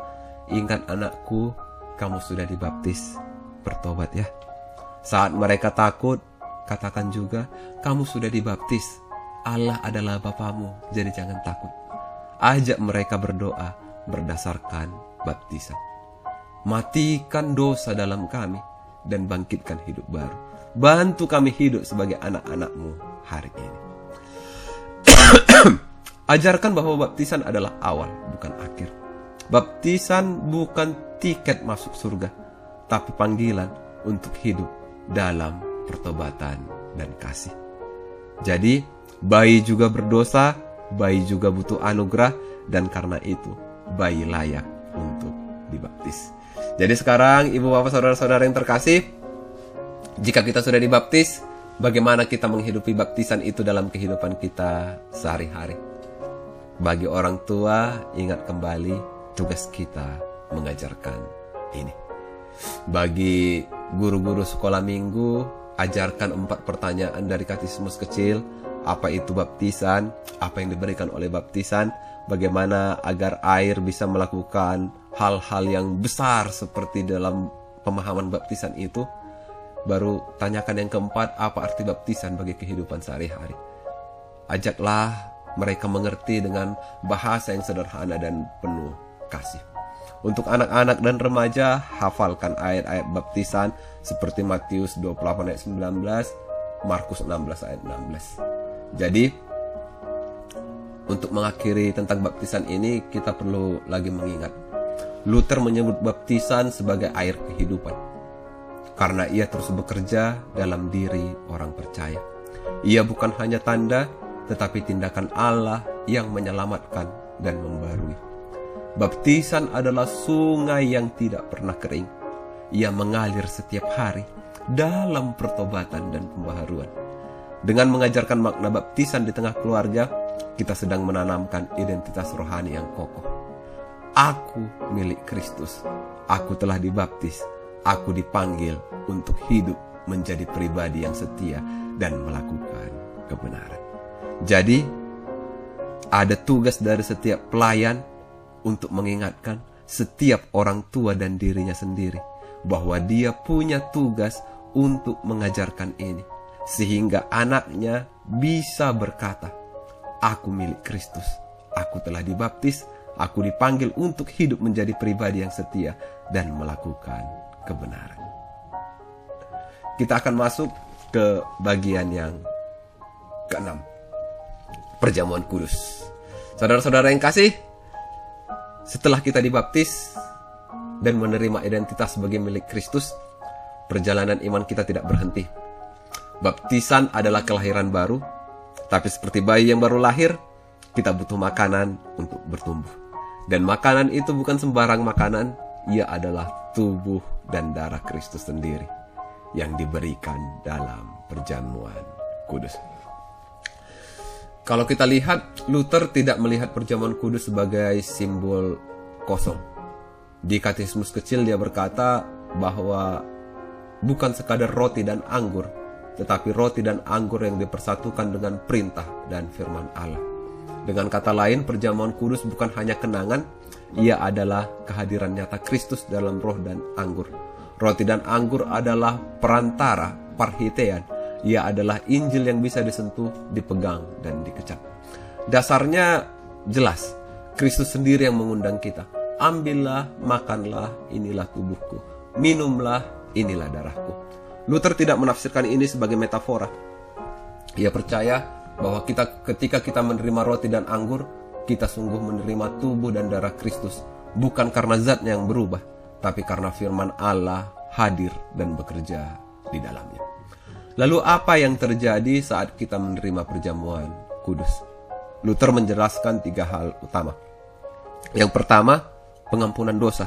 ingat anakku, kamu sudah dibaptis, bertobat ya. Saat mereka takut, katakan juga, kamu sudah dibaptis, Allah adalah Bapamu, jadi jangan takut. Ajak mereka berdoa berdasarkan baptisan. Matikan dosa dalam kami dan bangkitkan hidup baru. Bantu kami hidup sebagai anak-anak-Mu hari ini. Ajarkan bahwa baptisan adalah awal, bukan akhir. Baptisan bukan tiket masuk surga, tapi panggilan untuk hidup dalam pertobatan dan kasih. Jadi, bayi juga berdosa, bayi juga butuh anugerah, dan karena itu, bayi layak untuk dibaptis. Jadi sekarang, ibu bapak saudara-saudara yang terkasih, jika kita sudah dibaptis, bagaimana kita menghidupi baptisan itu dalam kehidupan kita sehari-hari? Bagi orang tua, ingat kembali tugas kita mengajarkan ini. Bagi guru-guru sekolah minggu, ajarkan 4 pertanyaan dari katekismus kecil. Apa itu baptisan? Apa yang diberikan oleh baptisan? Bagaimana agar air bisa melakukan hal-hal yang besar seperti dalam pemahaman baptisan itu? Baru tanyakan yang keempat, apa arti baptisan bagi kehidupan sehari-hari? Ajaklah mereka mengerti dengan bahasa yang sederhana dan penuh kasih. Untuk anak-anak dan remaja, hafalkan ayat-ayat baptisan seperti Matius 28 ayat 19, Markus 16 ayat 16. Jadi, untuk mengakhiri tentang baptisan ini, kita perlu lagi mengingat. Luther menyebut baptisan sebagai air kehidupan, karena ia terus bekerja dalam diri orang percaya. Ia bukan hanya tanda, tetapi tindakan Allah yang menyelamatkan dan membarui. Baptisan adalah sungai yang tidak pernah kering. Ia mengalir setiap hari dalam pertobatan dan pembaharuan. Dengan mengajarkan makna baptisan di tengah keluarga, kita sedang menanamkan identitas rohani yang kokoh. Aku milik Kristus. Aku telah dibaptis. Aku dipanggil untuk hidup menjadi pribadi yang setia dan melakukan kebenaran. Jadi, ada tugas dari setiap pelayan untuk mengingatkan setiap orang tua dan dirinya sendiri bahwa dia punya tugas untuk mengajarkan ini, sehingga anaknya bisa berkata, aku milik Kristus, aku telah dibaptis, aku dipanggil untuk hidup menjadi pribadi yang setia dan melakukan kebenaran. Kita akan masuk ke bagian yang ke-6, perjamuan kudus. Saudara-saudara yang kasih, setelah kita dibaptis dan menerima identitas sebagai milik Kristus, perjalanan iman kita tidak berhenti. Baptisan adalah kelahiran baru, tapi seperti bayi yang baru lahir, kita butuh makanan untuk bertumbuh. Dan makanan itu bukan sembarang makanan, ia adalah tubuh dan darah Kristus sendiri yang diberikan dalam perjamuan kudus. Kalau kita lihat, Luther tidak melihat perjamuan kudus sebagai simbol kosong. Di katekismus kecil dia berkata bahwa bukan sekadar roti dan anggur, tetapi roti dan anggur yang dipersatukan dengan perintah dan firman Allah. Dengan kata lain, perjamuan kudus bukan hanya kenangan, ia adalah kehadiran nyata Kristus dalam roh dan anggur. Roti dan anggur adalah perantara, parhitean. Ia adalah Injil yang bisa disentuh, dipegang, dan dikecap. Dasarnya jelas, Kristus sendiri yang mengundang kita. Ambillah, makanlah, inilah tubuhku. Minumlah, inilah darahku. Luther tidak menafsirkan ini sebagai metafora. Ia percaya bahwa ketika kita menerima roti dan anggur, kita sungguh menerima tubuh dan darah Kristus. Bukan karena zatnya yang berubah, tapi karena firman Allah hadir dan bekerja di dalamnya. Lalu apa yang terjadi saat kita menerima perjamuan kudus? Luther menjelaskan 3 hal utama. Yang pertama, pengampunan dosa.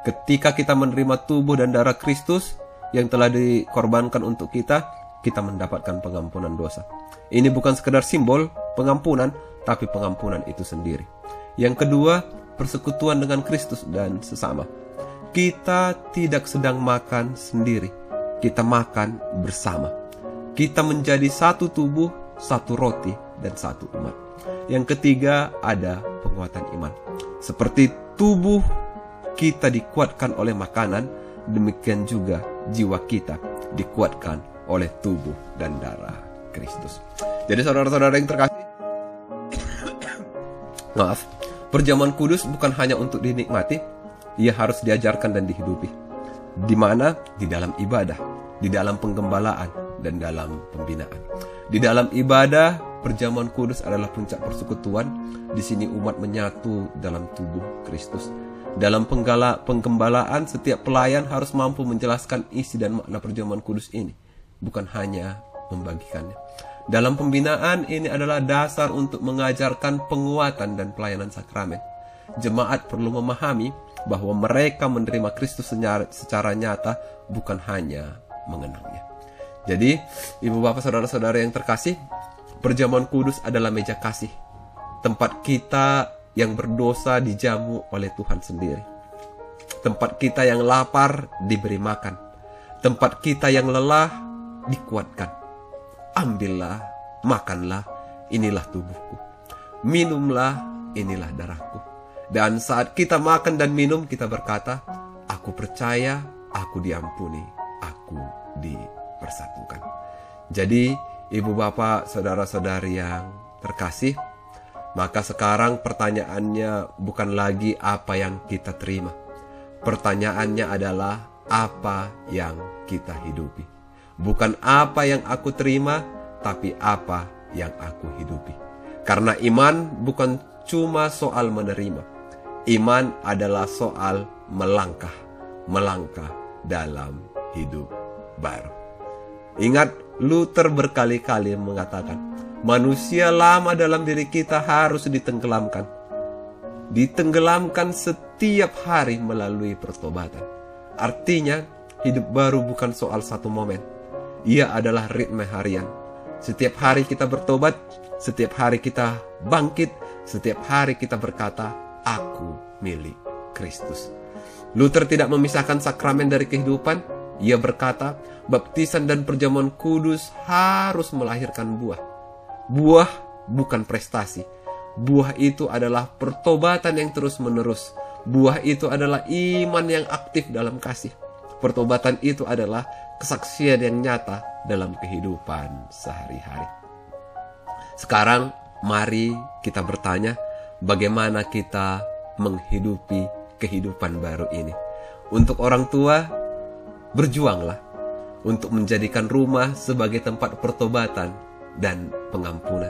Ketika kita menerima tubuh dan darah Kristus yang telah dikorbankan untuk kita mendapatkan pengampunan dosa. Ini bukan sekedar simbol pengampunan, tapi pengampunan itu sendiri. Yang kedua, persekutuan dengan Kristus dan sesama. Kita tidak sedang makan sendiri, kita makan bersama. Kita menjadi satu tubuh, satu roti, dan satu umat. Yang ketiga, ada penguatan iman. Seperti tubuh kita dikuatkan oleh makanan, demikian juga jiwa kita dikuatkan oleh tubuh dan darah Kristus. Jadi saudara-saudara yang terkasih, maaf, perjamuan kudus bukan hanya untuk dinikmati, ia harus diajarkan dan dihidupi. Di mana? Di dalam ibadah, di dalam penggembalaan, dan dalam pembinaan. Di dalam ibadah, perjamuan kudus adalah puncak persekutuan. Di sini umat menyatu dalam tubuh Kristus. Dalam penggembalaan, setiap pelayan harus mampu menjelaskan isi dan makna perjamuan kudus ini, bukan hanya membagikannya. Dalam pembinaan, ini adalah dasar untuk mengajarkan penguatan dan pelayanan sakramen. Jemaat perlu memahami bahwa mereka menerima Kristus secara nyata, bukan hanya mengenangnya. Jadi, ibu bapak saudara-saudara yang terkasih, perjamuan kudus adalah meja kasih, tempat kita yang berdosa dijamu oleh Tuhan sendiri. Tempat kita yang lapar diberi makan. Tempat kita yang lelah dikuatkan. Ambillah, makanlah, inilah tubuhku. Minumlah, inilah darahku. Dan saat kita makan dan minum, kita berkata, aku percaya, aku diampuni, aku dipersatukan. Jadi, ibu bapak, saudara-saudari yang terkasih, maka sekarang pertanyaannya bukan lagi apa yang kita terima. Pertanyaannya adalah apa yang kita hidupi. Bukan apa yang aku terima, tapi apa yang aku hidupi. Karena iman bukan cuma soal menerima. Iman adalah soal melangkah dalam hidup baru. Ingat, Luther berkali-kali mengatakan, manusia lama dalam diri kita harus ditenggelamkan. Ditenggelamkan setiap hari melalui pertobatan. Artinya, hidup baru bukan soal satu momen. Ia adalah ritme harian. Setiap hari kita bertobat, setiap hari kita bangkit, setiap hari kita berkata, aku milik Kristus. Luther tidak memisahkan sakramen dari kehidupan. Ia berkata, baptisan dan perjamuan kudus harus melahirkan buah. Buah bukan prestasi. Buah itu adalah pertobatan yang terus-menerus. Buah itu adalah iman yang aktif dalam kasih. Pertobatan itu adalah kesaksian yang nyata dalam kehidupan sehari-hari. Sekarang, mari kita bertanya, bagaimana kita menghidupi kehidupan baru ini. Untuk orang tua, berjuanglah untuk menjadikan rumah sebagai tempat pertobatan dan pengampunan.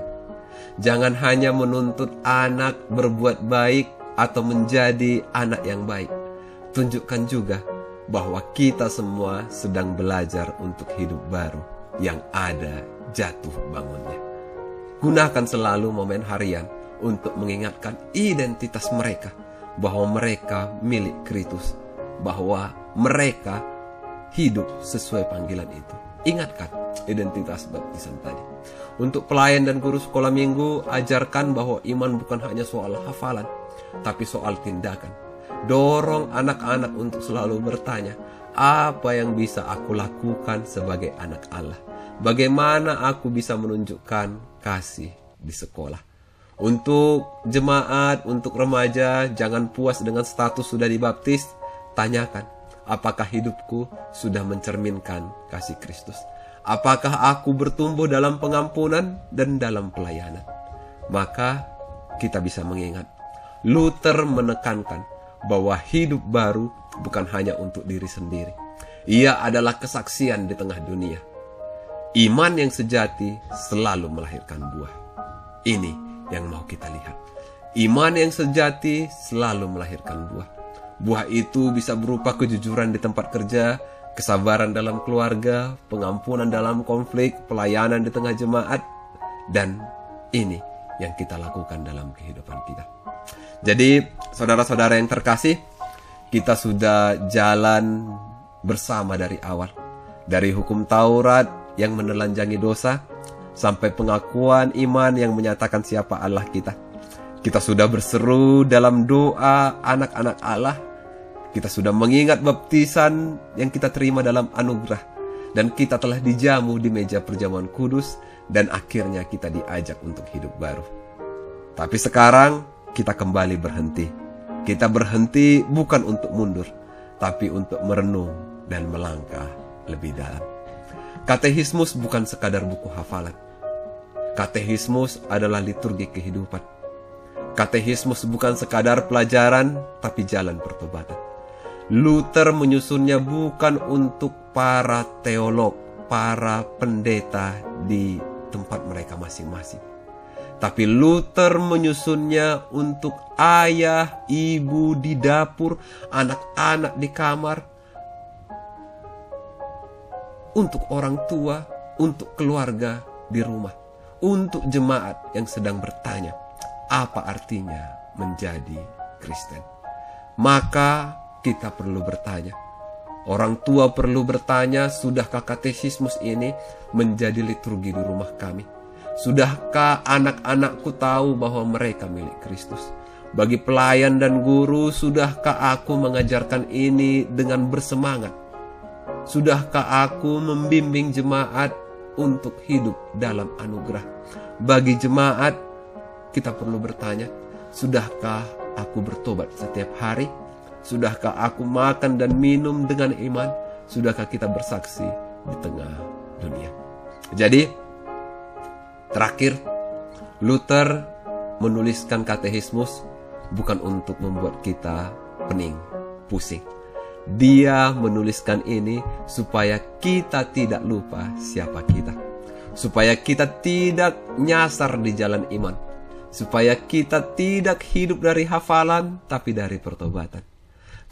Jangan hanya menuntut anak berbuat baik atau menjadi anak yang baik. Tunjukkan juga bahwa kita semua sedang belajar untuk hidup baru yang ada jatuh bangunnya. Gunakan selalu momen harian untuk mengingatkan identitas mereka, bahwa mereka milik Kristus, bahwa mereka hidup sesuai panggilan itu. Ingatkan identitas baptisan tadi. Untuk pelayan dan guru sekolah minggu, ajarkan bahwa iman bukan hanya soal hafalan, tapi soal tindakan. Dorong anak-anak untuk selalu bertanya, apa yang bisa aku lakukan sebagai anak Allah? Bagaimana aku bisa menunjukkan kasih di sekolah? Untuk jemaat, untuk remaja, jangan puas dengan status sudah dibaptis. Tanyakan, apakah hidupku sudah mencerminkan kasih Kristus? Apakah aku bertumbuh dalam pengampunan dan dalam pelayanan? Maka kita bisa mengingat, Luther menekankan bahwa hidup baru bukan hanya untuk diri sendiri. Ia adalah kesaksian di tengah dunia. Iman yang sejati selalu melahirkan buah. Ini yang mau kita lihat. Iman yang sejati selalu melahirkan buah. Buah itu bisa berupa kejujuran di tempat kerja, kesabaran dalam keluarga, pengampunan dalam konflik, pelayanan di tengah jemaat, dan ini yang kita lakukan dalam kehidupan kita. Jadi, saudara-saudara yang terkasih, kita sudah jalan bersama dari awal. Dari hukum Taurat yang menelanjangi dosa, sampai pengakuan iman yang menyatakan siapa Allah kita. Kita sudah berseru dalam doa anak-anak Allah. Kita sudah mengingat baptisan yang kita terima dalam anugerah. Dan kita telah dijamu di meja perjamuan kudus. Dan akhirnya kita diajak untuk hidup baru. Tapi sekarang kita kembali berhenti. Kita berhenti bukan untuk mundur, tapi untuk merenung dan melangkah lebih dalam. Katekismus bukan sekadar buku hafalan. Katekismus adalah liturgi kehidupan. Katekismus bukan sekadar pelajaran, tapi jalan pertobatan. Luther menyusunnya bukan untuk para teolog, para pendeta di tempat mereka masing-masing. Tapi Luther menyusunnya untuk ayah, ibu di dapur, anak-anak di kamar, untuk orang tua, untuk keluarga di rumah, untuk jemaat yang sedang bertanya, apa artinya menjadi Kristen? Maka kita perlu bertanya. Orang tua perlu bertanya, sudahkah katekismus ini menjadi liturgi di rumah kami? Sudahkah anak-anakku tahu bahwa mereka milik Kristus? Bagi pelayan dan guru, sudahkah aku mengajarkan ini dengan bersemangat? Sudahkah aku membimbing jemaat untuk hidup dalam anugerah? Bagi jemaat, kita perlu bertanya, sudahkah aku bertobat setiap hari? Sudahkah aku makan dan minum dengan iman? Sudahkah kita bersaksi di tengah dunia? Jadi, terakhir, Luther menuliskan katekismus bukan untuk membuat kita pening, pusing. Dia menuliskan ini supaya kita tidak lupa siapa kita. Supaya kita tidak nyasar di jalan iman. Supaya kita tidak hidup dari hafalan, tapi dari pertobatan.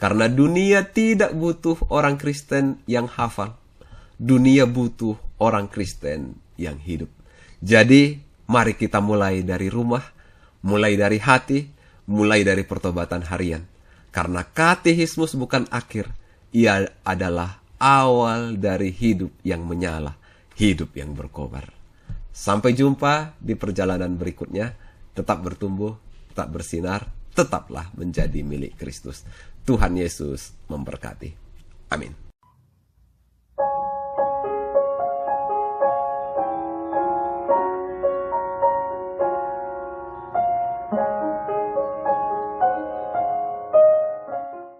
Karena dunia tidak butuh orang Kristen yang hafal. Dunia butuh orang Kristen yang hidup. Jadi, mari kita mulai dari rumah, mulai dari hati, mulai dari pertobatan harian. Karena katekismus bukan akhir, ia adalah awal dari hidup yang menyala, hidup yang berkobar. Sampai jumpa di perjalanan berikutnya. Tetap bertumbuh, tetap bersinar, tetaplah menjadi milik Kristus. Tuhan Yesus memberkati. Amin.